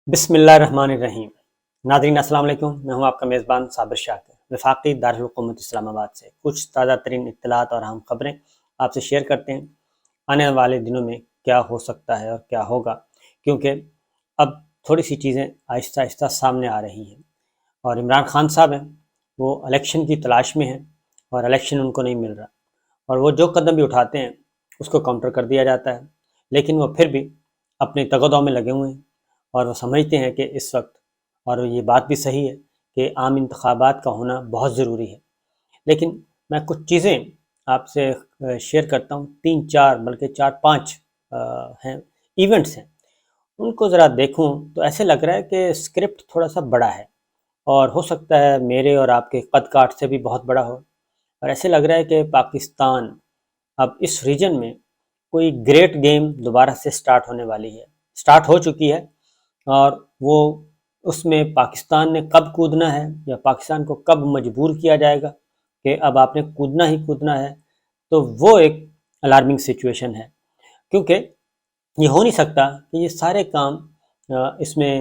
بسم اللہ الرحمن الرحیم۔ ناظرین السلام علیکم، میں ہوں آپ کا میزبان صابر شاکر، وفاقی دارالحکومت اسلام آباد سے کچھ تازہ ترین اطلاعات اور اہم خبریں آپ سے شیئر کرتے ہیں۔ آنے والے دنوں میں کیا ہو سکتا ہے اور کیا ہوگا، کیونکہ اب تھوڑی سی چیزیں آہستہ آہستہ سامنے آ رہی ہیں، اور عمران خان صاحب ہیں وہ الیکشن کی تلاش میں ہیں اور الیکشن ان کو نہیں مل رہا، اور وہ جو قدم بھی اٹھاتے ہیں اس کو کاؤنٹر کر دیا جاتا ہے، لیکن وہ پھر بھی اپنے تگدوں میں لگے ہوئے ہیں، اور وہ سمجھتے ہیں کہ اس وقت، اور یہ بات بھی صحیح ہے، کہ عام انتخابات کا ہونا بہت ضروری ہے۔ لیکن میں کچھ چیزیں آپ سے شیئر کرتا ہوں، 3-4 بلکہ 4-5 ہیں ایونٹس ہیں، ان کو ذرا دیکھوں تو ایسے لگ رہا ہے کہ اسکرپٹ تھوڑا سا بڑا ہے، اور ہو سکتا ہے میرے اور آپ کے قد کاٹ سے بھی بہت بڑا ہو، اور ایسے لگ رہا ہے کہ پاکستان اب اس ریجن میں کوئی گریٹ گیم دوبارہ سے سٹارٹ ہونے والی ہے، سٹارٹ ہو چکی ہے، اور وہ اس میں پاکستان نے کب کودنا ہے یا پاکستان کو کب مجبور کیا جائے گا کہ اب آپ نے کودنا ہی کودنا ہے، تو وہ ایک الارمنگ سچویشن ہے، کیونکہ یہ ہو نہیں سکتا کہ یہ سارے کام اس میں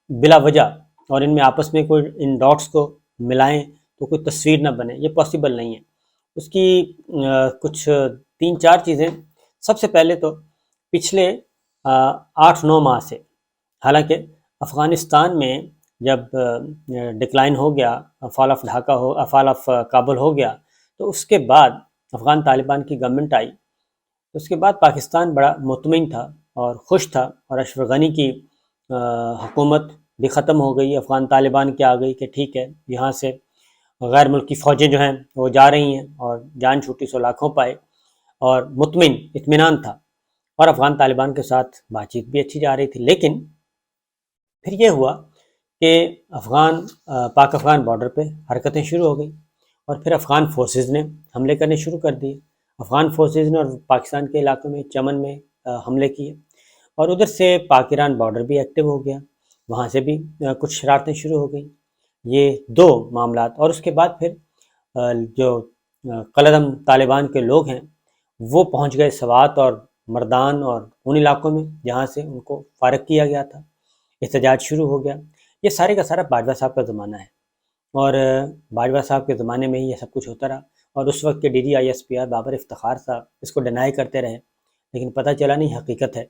بلا وجہ اور ان میں آپس میں کوئی ان ڈاٹس کو ملائیں تو کوئی تصویر نہ بنے، یہ پاسبل نہیں ہے۔ اس کی کچھ 3-4 چیزیں، سب سے پہلے تو پچھلے 8-9 ماہ سے، حالانکہ افغانستان میں جب ڈکلائن ہو گیا، فال آف کابل ہو گیا، تو اس کے بعد افغان طالبان کی گورنمنٹ آئی، اس کے بعد پاکستان بڑا مطمئن تھا اور خوش تھا، اور اشرف غنی کی حکومت بھی ختم ہو گئی، افغان طالبان کی آ گئی کہ ٹھیک ہے، یہاں سے غیر ملکی فوجیں جو ہیں وہ جا رہی ہیں، اور جان چھوٹی سو لاکھوں پائے، اور اطمینان تھا، اور افغان طالبان کے ساتھ بات چیت بھی اچھی جا رہی تھی۔ لیکن پھر یہ ہوا کہ پاک افغان بارڈر پہ حرکتیں شروع ہو گئی، اور پھر افغان فورسز نے حملے کرنے شروع کر دیے، افغان فورسز نے، اور پاکستان کے علاقوں میں چمن میں حملے کیے، اور ادھر سے پاک ایران بارڈر بھی ایکٹیو ہو گیا، وہاں سے بھی کچھ شرارتیں شروع ہو گئیں۔ یہ 2 معاملات، اور اس کے بعد پھر جو قلعدم طالبان کے لوگ ہیں وہ پہنچ گئے سوات اور مردان اور ان علاقوں میں جہاں سے ان کو فارغ کیا گیا تھا، احتجاج شروع ہو گیا۔ یہ سارے کا سارا باجوہ صاحب کا زمانہ ہے، اور باجوہ صاحب کے زمانے میں ہی یہ سب کچھ ہوتا رہا، اور اس وقت کے DGISPR بابر افتخار صاحب اس کو ڈینائی کرتے رہے، لیکن پتہ چلا نہیں حقیقت ہے،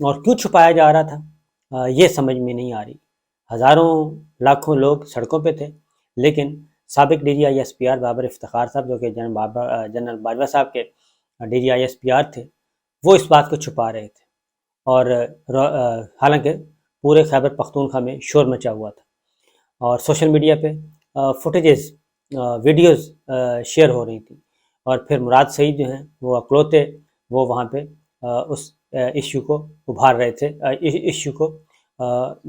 اور کیوں چھپایا جا رہا تھا یہ سمجھ میں نہیں آ رہی۔ ہزاروں لاکھوں لوگ سڑکوں پہ تھے، لیکن سابق DGISPR بابر افتخار صاحب، جو کہ جنرل باجوہ صاحب کے DGISPR تھے، وہ اس بات کو چھپا رہے تھے، اور حالانکہ پورے خیبر پختونخوا میں شور مچا ہوا تھا، اور سوشل میڈیا پہ فوٹیجز، ویڈیوز شیئر ہو رہی تھیں، اور پھر مراد سعید جو ہیں وہ اکلوتے وہ وہاں پہ اس ایشو کو ابھار رہے تھے، ایشو کو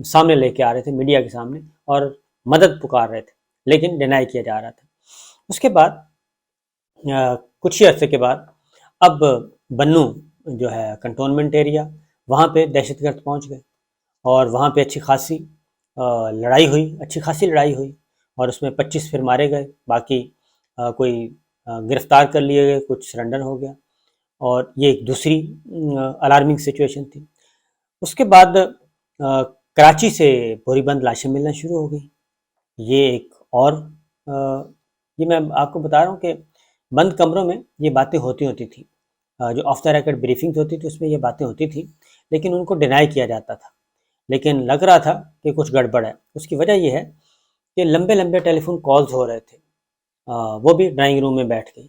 سامنے لے کے آ رہے تھے میڈیا کے سامنے، اور مدد پکار رہے تھے، لیکن ڈینائی کیا جا رہا تھا۔ اس کے بعد کچھ ہی عرصے کے بعد اب بنو جو ہے کنٹونمنٹ ایریا، وہاں پہ دہشت گرد پہنچ گئے، اور وہاں پہ اچھی خاصی لڑائی ہوئی، اور اس میں 25 پھر مارے گئے، باقی کوئی گرفتار کر لیے گئے، کچھ سرنڈر ہو گیا، اور یہ ایک دوسری الارمنگ سچویشن تھی۔ اس کے بعد کراچی سے بوری بند لاشیں ملنا شروع ہو گئی، یہ ایک اور یہ میں آپ کو بتا رہا ہوں کہ بند کمروں میں یہ باتیں ہوتی تھیں، جو آف دا ریکارڈ بریفنگز ہوتی تھی اس میں یہ باتیں ہوتی تھیں، لیکن ان کو ڈینائی کیا جاتا تھا، لیکن لگ رہا تھا کہ کچھ گڑبڑ ہے۔ اس کی وجہ یہ ہے کہ لمبے ٹیلی فون کالز ہو رہے تھے، وہ بھی ڈرائنگ روم میں بیٹھ کے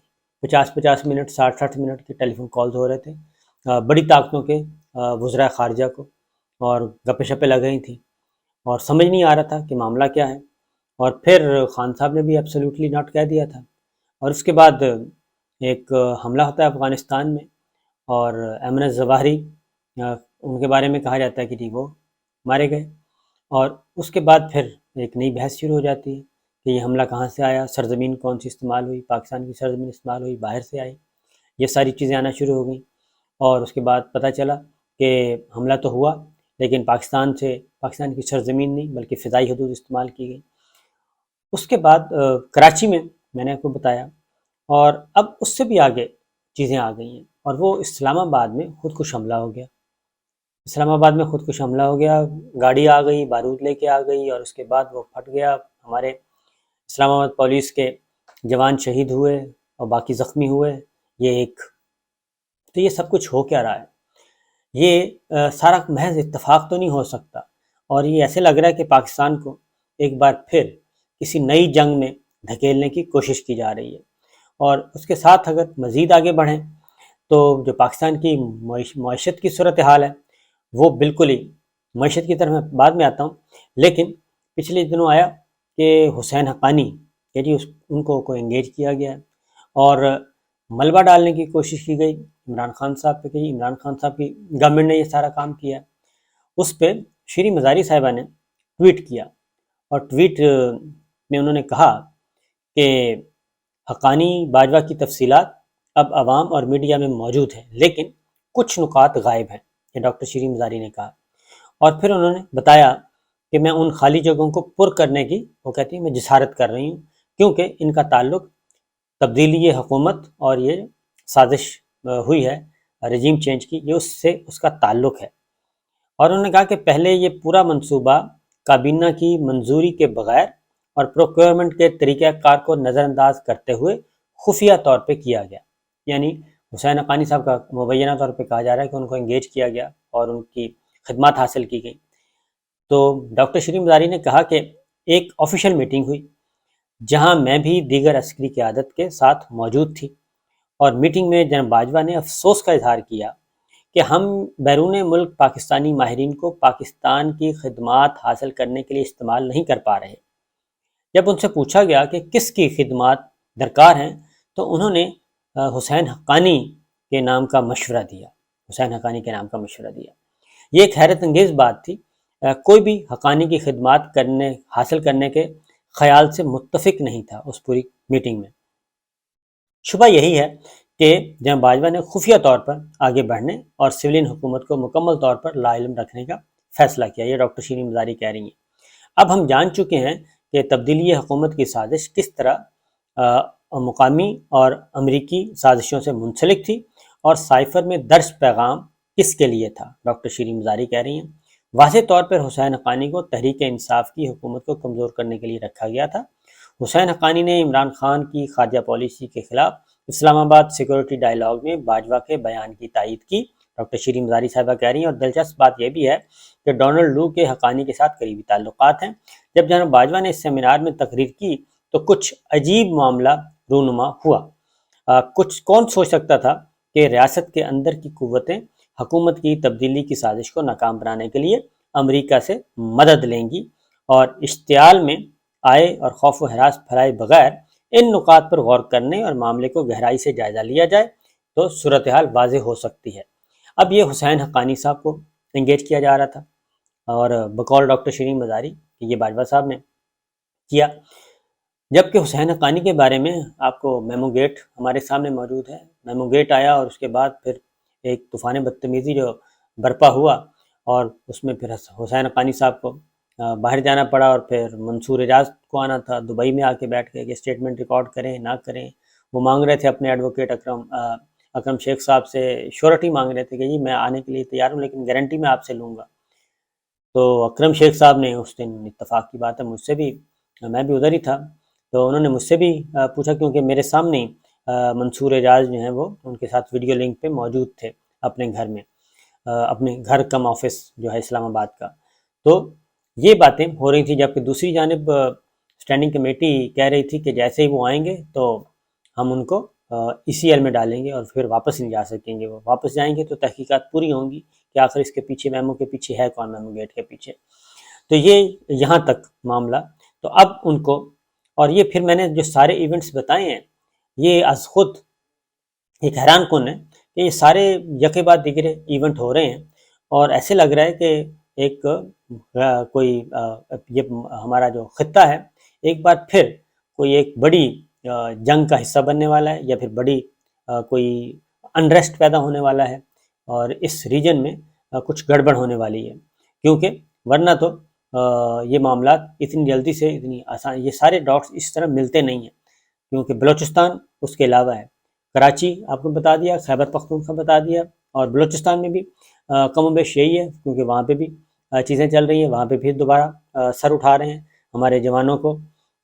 50 منٹ، 60 منٹ کے ٹیلی فون کالز ہو رہے تھے بڑی طاقتوں کے وزراء خارجہ کو، اور گپے شپے لگ رہی تھیں، اور سمجھ نہیں آ رہا تھا کہ معاملہ کیا ہے، اور پھر خان صاحب نے بھی ایبسلیوٹلی ناٹ کہہ دیا تھا، اور اس کے بعد ایک حملہ ہوتا ہے افغانستان میں، اور ایمن الظواہری ان کے بارے میں کہا جاتا ہے کہ جی وہ مارے گئے، اور اس کے بعد پھر ایک نئی بحث شروع ہو جاتی ہے کہ یہ حملہ کہاں سے آیا، سرزمین کون سی استعمال ہوئی، پاکستان کی سرزمین استعمال ہوئی، باہر سے آئی، یہ ساری چیزیں آنا شروع ہو گئیں، اور اس کے بعد پتہ چلا کہ حملہ تو ہوا، لیکن پاکستان کی سرزمین نہیں بلکہ فضائی حدود استعمال کی گئی۔ اس کے بعد کراچی میں نے آپ کو بتایا، اور اب اس سے بھی آگے چیزیں آ گئی ہیں، اور وہ اسلام آباد میں خود کش حملہ ہو گیا، اسلام آباد میں خودکش حملہ ہو گیا، گاڑی آ گئی، بارود لے کے آ گئی، اور اس کے بعد وہ پھٹ گیا، ہمارے اسلام آباد پولیس کے جوان شہید ہوئے اور باقی زخمی ہوئے۔ تو یہ سب کچھ ہو کیا رہا ہے؟ یہ سارا محض اتفاق تو نہیں ہو سکتا، اور یہ ایسے لگ رہا ہے کہ پاکستان کو ایک بار پھر کسی نئی جنگ میں دھکیلنے کی کوشش کی جا رہی ہے، اور اس کے ساتھ اگر مزید آگے بڑھیں تو جو پاکستان کی معیشت کی صورتحال ہے وہ بالکل ہی، معیشت کی طرف میں بعد میں آتا ہوں، لیکن پچھلے دنوں آیا کہ حسین حقانی کہ جی ان کو انگیج کیا گیا ہے، اور ملبہ ڈالنے کی کوشش کی گئی عمران خان صاحب پہ کہ جی عمران خان صاحب کی گورنمنٹ نے یہ سارا کام کیا ہے۔ اس پہ شیریں مزاری صاحبہ نے ٹویٹ کیا، اور ٹویٹ میں انہوں نے کہا کہ حقانی باجوہ کی تفصیلات اب عوام اور میڈیا میں موجود ہیں، لیکن کچھ نکات غائب ہیں، یہ ڈاکٹر شیریں مزاری نے کہا۔ اور پھر انہوں نے بتایا کہ میں ان خالی جگہوں کو پر کرنے کی، وہ کہتی ہیں، میں جسارت کر رہی ہوں، کیونکہ ان کا تعلق تبدیلی حکومت اور یہ سازش ہوئی ہے رجیم چینج کی، یہ اس کا تعلق ہے۔ اور انہوں نے کہا کہ پہلے یہ پورا منصوبہ کابینہ کی منظوری کے بغیر اور پروکیورمنٹ کے طریقہ کار کو نظر انداز کرتے ہوئے خفیہ طور پہ کیا گیا، یعنی حسین حقانی صاحب کا مبینہ طور پہ کہا جا رہا ہے کہ ان کو انگیج کیا گیا اور ان کی خدمات حاصل کی گئی۔ تو ڈاکٹر شیریں مزاری نے کہا کہ ایک آفیشیل میٹنگ ہوئی جہاں میں بھی دیگر عسکری قیادت کے ساتھ موجود تھی، اور میٹنگ میں جناب باجوہ نے افسوس کا اظہار کیا کہ ہم بیرون ملک پاکستانی ماہرین کو پاکستان کی خدمات حاصل کرنے کے لیے استعمال نہیں کر پا رہے۔ جب ان سے پوچھا گیا کہ کس کی خدمات درکار ہیں تو انہوں نے حسین حقانی کے نام کا مشورہ دیا، حسین حقانی کے نام کا مشورہ دیا۔ یہ ایک حیرت انگیز بات تھی، کوئی بھی حقانی کی خدمات حاصل کرنے کے خیال سے متفق نہیں تھا اس پوری میٹنگ میں۔ شبہ یہی ہے کہ جناب باجوہ نے خفیہ طور پر آگے بڑھنے اور سولین حکومت کو مکمل طور پر لا علم رکھنے کا فیصلہ کیا، یہ ڈاکٹر شیریں مزاری کہہ رہی ہیں۔ اب ہم جان چکے ہیں کہ تبدیلی حکومت کی سازش کس طرح مقامی اور امریکی سازشوں سے منسلک تھی، اور سائفر میں درج پیغام کس کے لیے تھا، ڈاکٹر شیریں مزاری کہہ رہی ہیں۔ واضح طور پر حسین حقانی کو تحریک انصاف کی حکومت کو کمزور کرنے کے لیے رکھا گیا تھا۔ حسین حقانی نے عمران خان کی خارجہ پالیسی کے خلاف اسلام آباد سیکورٹی ڈائیلاگ میں باجوہ کے بیان کی تائید کی، ڈاکٹر شیریں مزاری صاحبہ کہہ رہی ہیں۔ اور دلچسپ بات یہ بھی ہے کہ ڈونلڈ لو کے حقانی کے ساتھ قریبی تعلقات ہیں۔ جب جناب باجوہ نے اس سیمینار میں تقریر کی تو کچھ عجیب معاملہ رونما ہوا۔ کون سوچ سکتا تھا کہ ریاست کے اندر کی قوتیں حکومت کی تبدیلی کی سازش کو ناکام بنانے کے لیے امریکہ سے مدد لیں گی، اور اشتعال میں آئے اور خوف و ہراس پھیلائے بغیر ان نکات پر غور کرنے اور معاملے کو گہرائی سے جائزہ لیا جائے تو صورتحال واضح ہو سکتی ہے۔ اب یہ حسین حقانی صاحب کو انگیج کیا جا رہا تھا، اور بقول ڈاکٹر شیریں مزاری کہ یہ باجوہ صاحب نے کیا، جبکہ حسین حقانی کے بارے میں آپ کو میمو گیٹ ہمارے سامنے موجود ہے۔ میمو گیٹ آیا اور اس کے بعد پھر ایک طوفان بدتمیزی جو برپا ہوا، اور اس میں پھر حسین حقانی صاحب کو باہر جانا پڑا، اور پھر منصور اعجاز کو آنا تھا، دبئی میں آ کے بیٹھ گئے کہ اسٹیٹمنٹ ریکارڈ کریں نہ کریں۔ وہ مانگ رہے تھے اپنے ایڈوکیٹ اکرم شیخ صاحب سے شورٹی مانگ رہے تھے کہ جی میں آنے کے لیے تیار ہوں، لیکن گارنٹی میں آپ سے لوں گا۔ تو اکرم شیخ صاحب نے اس دن، اتفاق کی بات ہے مجھ سے بھی، میں بھی ادھر ہی تھا، تو انہوں نے مجھ سے بھی پوچھا، کیونکہ میرے سامنے منصور اعجاز جو ہیں وہ ان کے ساتھ ویڈیو لنک پہ موجود تھے اپنے گھر میں، اپنے گھر کم آفس جو ہے اسلام آباد کا۔ تو یہ باتیں ہو رہی تھیں، جبکہ دوسری جانب اسٹینڈنگ کمیٹی کہہ رہی تھی کہ جیسے ہی وہ آئیں گے تو ہم ان کو ECL میں ڈالیں گے اور پھر واپس نہیں جا سکیں گے۔ وہ واپس جائیں گے تو تحقیقات پوری ہوں گی کہ آخر اس کے پیچھے، میمو کے پیچھے ہے کون، میمو گیٹ کے پیچھے۔ تو یہ یہاں تک معاملہ۔ تو اب ان کو، اور یہ پھر میں نے جو سارے ایونٹس بتائے ہیں یہ از خود ایک حیران کن ہے کہ یہ سارے یکے بعد دیگرے ایونٹ ہو رہے ہیں، اور ایسے لگ رہا ہے کہ ایک کوئی یہ ہمارا جو خطہ ہے ایک بار پھر کوئی ایک بڑی جنگ کا حصہ بننے والا ہے، یا پھر بڑی کوئی انریسٹ پیدا ہونے والا ہے، اور اس ریجن میں کچھ گڑبڑ ہونے والی ہے، کیونکہ ورنہ تو یہ معاملات اتنی جلدی سے، اتنی آسان، یہ سارے ڈاٹس اس طرح ملتے نہیں ہیں، کیونکہ بلوچستان اس کے علاوہ ہے، کراچی آپ کو بتا دیا، خیبر پختونخوا بتا دیا، اور بلوچستان میں بھی کم و بیش یہی ہے، کیونکہ وہاں پہ بھی چیزیں چل رہی ہیں، وہاں پہ پھر دوبارہ سر اٹھا رہے ہیں، ہمارے جوانوں کو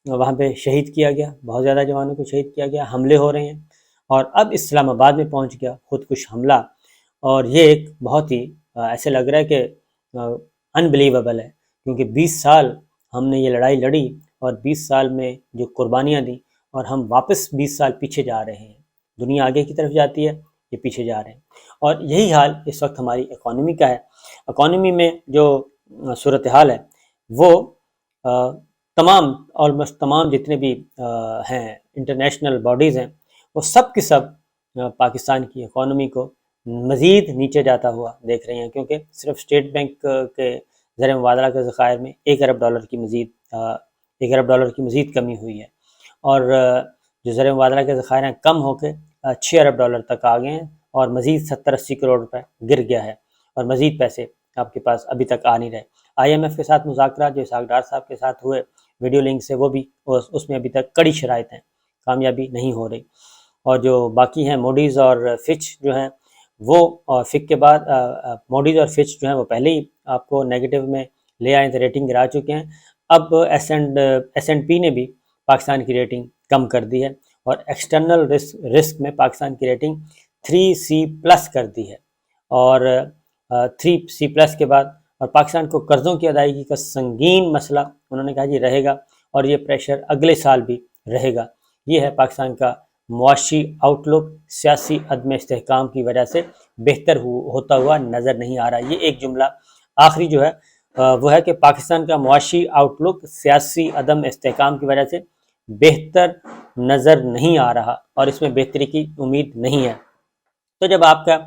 وہاں پہ شہید کیا گیا، بہت زیادہ جوانوں کو شہید کیا گیا، حملے ہو رہے ہیں، اور اب اسلام آباد میں پہنچ گیا خودکش حملہ، اور یہ ایک بہت ہی ایسے لگ رہا ہے کہ انبلیویبل ہے، کیونکہ 20 سال ہم نے یہ لڑائی لڑی، اور 20 سال میں جو قربانیاں دیں، اور ہم واپس 20 سال پیچھے جا رہے ہیں، دنیا آگے کی طرف جاتی ہے، یہ پیچھے جا رہے ہیں، اور یہی حال اس وقت ہماری اکانومی کا ہے۔ اکانومی میں جو صورتحال ہے وہ تمام آلموسٹ تمام جتنے بھی ہیں انٹرنیشنل باڈیز ہیں، وہ سب کی سب پاکستان کی اکانومی کو مزید نیچے جاتا ہوا دیکھ رہی ہیں، کیونکہ صرف اسٹیٹ بینک کے زر مبادلہ کے ذخائر میں $1 ارب کی مزید $1 ارب کی مزید کمی ہوئی ہے، اور جو زر مبادلہ کے ذخائر ہیں کم ہو کے $6 ارب تک آ گئے ہیں، اور مزید 70-80 کروڑ روپے گر گیا ہے، اور مزید پیسے آپ کے پاس ابھی تک آ نہیں رہے۔ IMF کے ساتھ مذاکرات جو اسحاق ڈار صاحب کے ساتھ ہوئے ویڈیو لنک سے، وہ بھی اس میں ابھی تک کڑی شرائط ہیں، کامیابی نہیں ہو رہی، اور جو باقی ہیں موڈیز اور فچ جو ہیں وہ فک کے بعد موڈیز اور فچ جو ہیں وہ پہلے ہی آپ کو نیگیٹو میں لے آئے تھے، ریٹنگ گرا چکے ہیں، اب S&P نے بھی پاکستان کی ریٹنگ کم کر دی ہے، اور ایکسٹرنل رسک میں پاکستان کی ریٹنگ 3C+ کر دی ہے، اور 3C+ کے بعد، اور پاکستان کو قرضوں کی ادائیگی کا سنگین مسئلہ انہوں نے کہا جی رہے گا، اور یہ پریشر اگلے سال بھی رہے گا۔ یہ ہے پاکستان کا معاشی آؤٹ لک، سیاسی عدم استحکام کی وجہ سے بہتر ہوتا ہوا نظر نہیں آ رہا۔ یہ ایک جملہ آخری جو ہے وہ ہے کہ پاکستان کا معاشی آؤٹ لک سیاسی عدم استحکام کی وجہ سے بہتر نظر نہیں آ رہا، اور اس میں بہتری کی امید نہیں ہے۔ تو جب آپ کا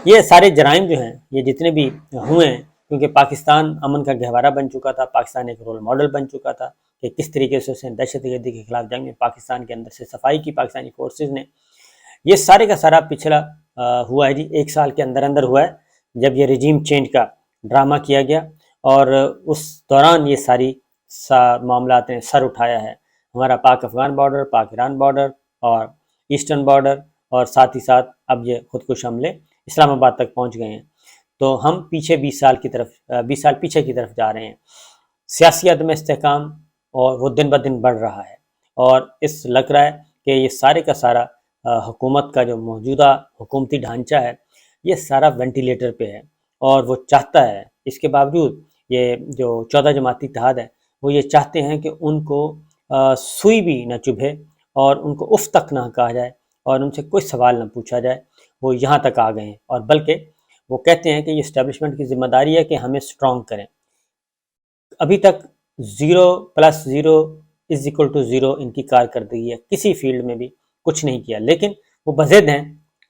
یہ سارے جرائم جو ہیں یہ جتنے بھی ہوئے ہیں، کیونکہ پاکستان امن کا گہوارہ بن چکا تھا، پاکستان ایک رول ماڈل بن چکا تھا کہ کس طریقے سے اسے دہشت گردی کے خلاف جنگ میں پاکستان کے اندر سے صفائی کی پاکستانی فورسز نے، یہ سارے کا سارا پچھلا ہوا ہے جی 1 سال کے اندر اندر ہوا ہے، جب یہ رجیم چینج کا ڈرامہ کیا گیا، اور اس دوران یہ ساری معاملات نے سر اٹھایا ہے۔ ہمارا پاک افغان بارڈر، پاک ایران بارڈر، اور ایسٹرن بارڈر، اور ساتھ ہی ساتھ اب یہ خودکش حملے اسلام آباد تک پہنچ گئے ہیں، تو ہم پیچھے 20 سال پیچھے کی طرف جا رہے ہیں۔ سیاسی عدم استحکام اور وہ دن بدن بڑھ رہا ہے، اور اس لگ رہا ہے کہ یہ سارے کا سارا حکومت کا جو موجودہ حکومتی ڈھانچہ ہے یہ سارا وینٹیلیٹر پہ ہے، اور وہ چاہتا ہے، اس کے باوجود یہ جو 14 جماعتی اتحاد ہے وہ یہ چاہتے ہیں کہ ان کو سوئی بھی نہ چبھے، اور ان کو اف تک نہ کہا جائے، اور ان سے کوئی سوال نہ پوچھا جائے، وہ یہاں تک آ گئے ہیں، اور بلکہ وہ کہتے ہیں کہ یہ اسٹیبلشمنٹ کی ذمہ داری ہے کہ ہمیں سٹرونگ کریں۔ ابھی تک 0+0=0 ان کی کارکردگی ہے، کسی فیلڈ میں بھی کچھ نہیں کیا، لیکن وہ بضد ہیں،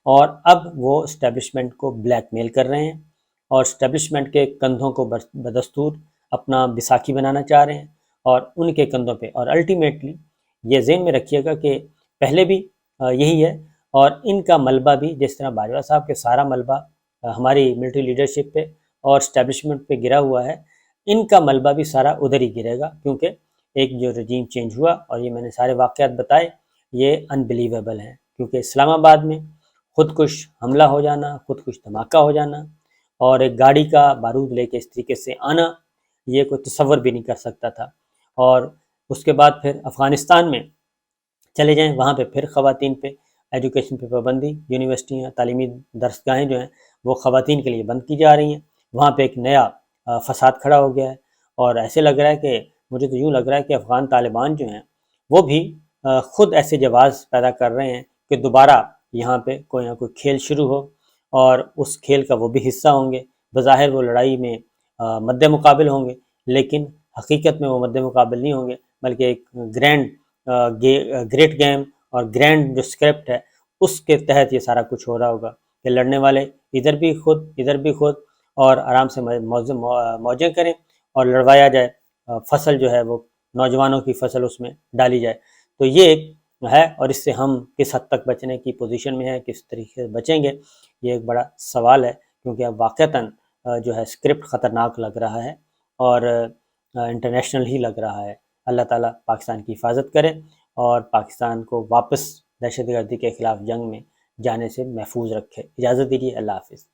اور اب وہ اسٹیبلشمنٹ کو بلیک میل کر رہے ہیں، اور اسٹیبلشمنٹ کے کندھوں کو بدستور اپنا بیساکھی بنانا چاہ رہے ہیں، اور ان کے کندھوں پہ، اور الٹیمیٹلی یہ ذہن میں رکھیے گا کہ پہلے بھی یہی ہے، اور ان کا ملبہ بھی جس طرح باجوہ صاحب کے سارا ملبہ ہماری ملٹری لیڈرشپ پہ اور اسٹیبلشمنٹ پہ گرا ہوا ہے، ان کا ملبہ بھی سارا ادھر ہی گرے گا، کیونکہ ایک جو رجیم چینج ہوا، اور یہ میں نے سارے واقعات بتائے، یہ انبلیویبل ہیں، کیونکہ اسلام آباد میں خودکش حملہ ہو جانا، خودکش دھماکہ ہو جانا، اور ایک گاڑی کا بارود لے کے اس طریقے سے آنا، یہ کوئی تصور بھی نہیں کر سکتا تھا۔ اور اس کے بعد پھر افغانستان میں چلے جائیں، وہاں پہ پھر خواتین پہ ایجوکیشن پہ پابندی، یونیورسٹیاں، تعلیمی درسگاہیں جو ہیں وہ خواتین کے لیے بند کی جا رہی ہیں، وہاں پہ ایک نیا فساد کھڑا ہو گیا ہے، اور ایسے لگ رہا ہے کہ مجھے تو یوں لگ رہا ہے کہ افغان طالبان جو ہیں وہ بھی خود ایسے جواز پیدا کر رہے ہیں کہ دوبارہ یہاں پہ کوئی نہ کوئی کھیل شروع ہو، اور اس کھیل کا وہ بھی حصہ ہوں گے، بظاہر وہ لڑائی میں مد مقابل ہوں گے، لیکن حقیقت میں وہ مد مقابل نہیں ہوں گے، بلکہ ایک گریٹ گیم اور گرینڈ جو اسکرپٹ ہے اس کے تحت یہ سارا کچھ ہو رہا ہوگا، کہ لڑنے والے ادھر بھی خود اور آرام سے موجیں کریں، اور لڑوایا جائے، فصل جو ہے وہ نوجوانوں کی فصل اس میں ڈالی جائے۔ تو یہ ایک ہے، اور اس سے ہم کس حد تک بچنے کی پوزیشن میں ہیں، کس طریقے سے بچیں گے، یہ ایک بڑا سوال ہے، کیونکہ اب واقعتاً جو ہے اسکرپٹ خطرناک لگ رہا ہے، اور انٹرنیشنل ہی لگ رہا ہے۔ اللہ تعالیٰ پاکستان کی حفاظت کرے، اور پاکستان کو واپس دہشت گردی کے خلاف جنگ میں جانے سے محفوظ رکھے۔ اجازت دیجیے، اللہ حافظ۔